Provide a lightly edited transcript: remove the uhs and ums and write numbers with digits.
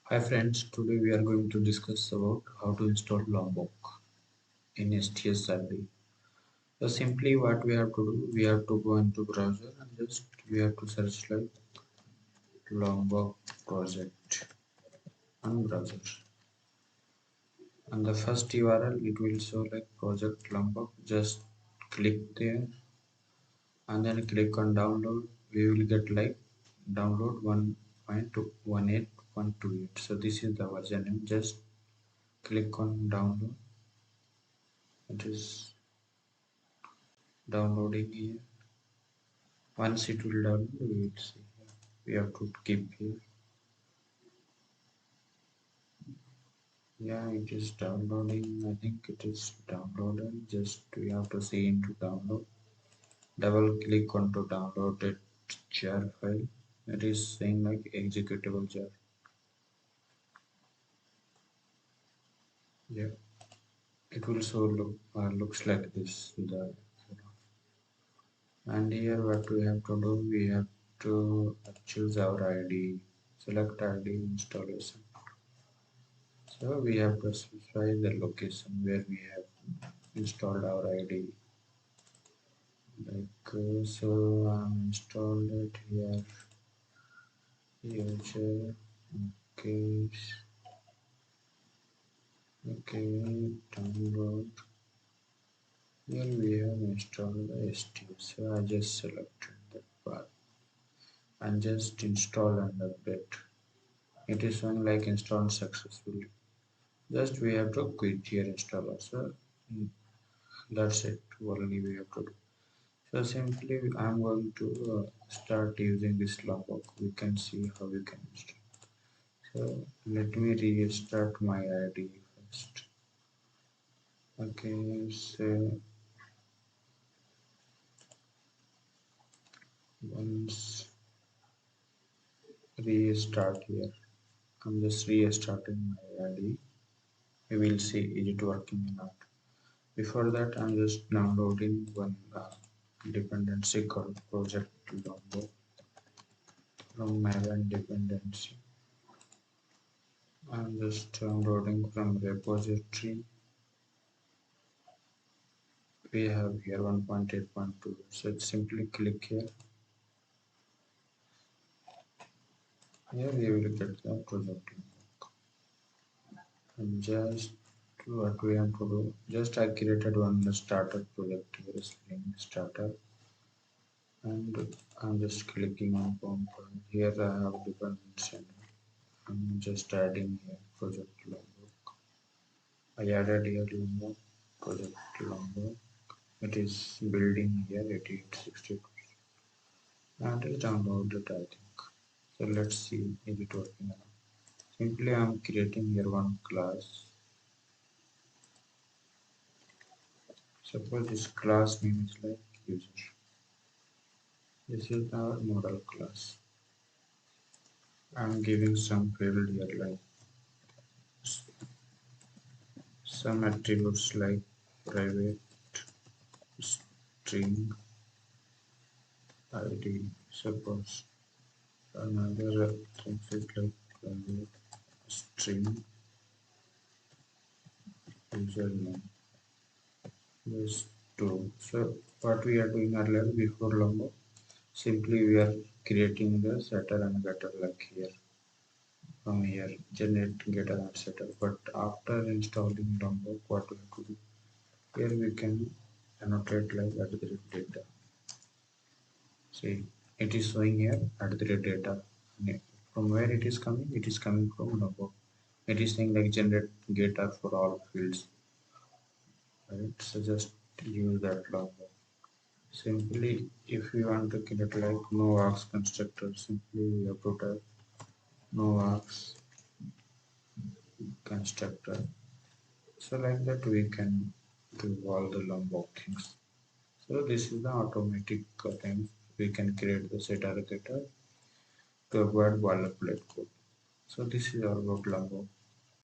Hi friends, today we are going to discuss about how to install Lombok in STS-RD. So simply what we have to do, we have to go into browser and just we have to search like Lombok project on browser. And the first URL it will show like Project Lombok. Just click there and then click on download. We will get like download 1.18128. So this is the version name. Just click on download. It is downloading here. Once it will download, we will see. We have to keep here. Yeah, it is downloading. I think it is downloaded. Just we have to see into download. Double click onto downloaded jar file. It is saying like executable jar. Yeah, it will show looks like this. And here what we have to do, we have to choose our ID. Select ID installation. So we have to specify the location where we have installed our ID. Like so, installed it here. User, okay, okay, download. Here we have installed the STS. So I just selected that part and just install and update. It is showing like installed successfully. Just we have to quit here installer. So that's it. Only we have to do. So simply I'm going to start using this Lombok. We can see how we can install. So let me restart my ID first. Okay, so once restart here. I'm just restarting my ID. We will see is it working or not. Before that, I'm just downloading one dependency called Project Lombok from maven dependency. I'm just downloading from repository. We have here 1.8.2. So simply click here. Here we will get the project link. And just what we have to do, just I created one starter project here, Sling starter, and I'm just clicking on component. Here I have dependency. I'm just adding here project Lombok. I added here Lombok, project Lombok. It is building here 8862 and it is downloaded I think. So let's see if it working or not. Simply I'm creating here one class. Suppose this class name is like user. This is our model class. I'm giving some field here like some attributes like private string ID. Suppose another thing is like private string username. This two. So what we are doing earlier before Lombok, simply we are creating the setter and getter like here. From here generate getter and setter, but after installing Lombok, what we have to do, here we can annotate like at the rate data. See, it is showing here at the rate data. From where it is coming? It is coming from Lombok. It is saying like generate getter for all fields. Right? So just use that Lombok. Simply, if you want to create like no args constructor, simply you have to type no args constructor. So like that we can do all the Lombok things. So this is the automatic thing. We can create the setter getter to avoid boilerplate code. So this is all about Lombok.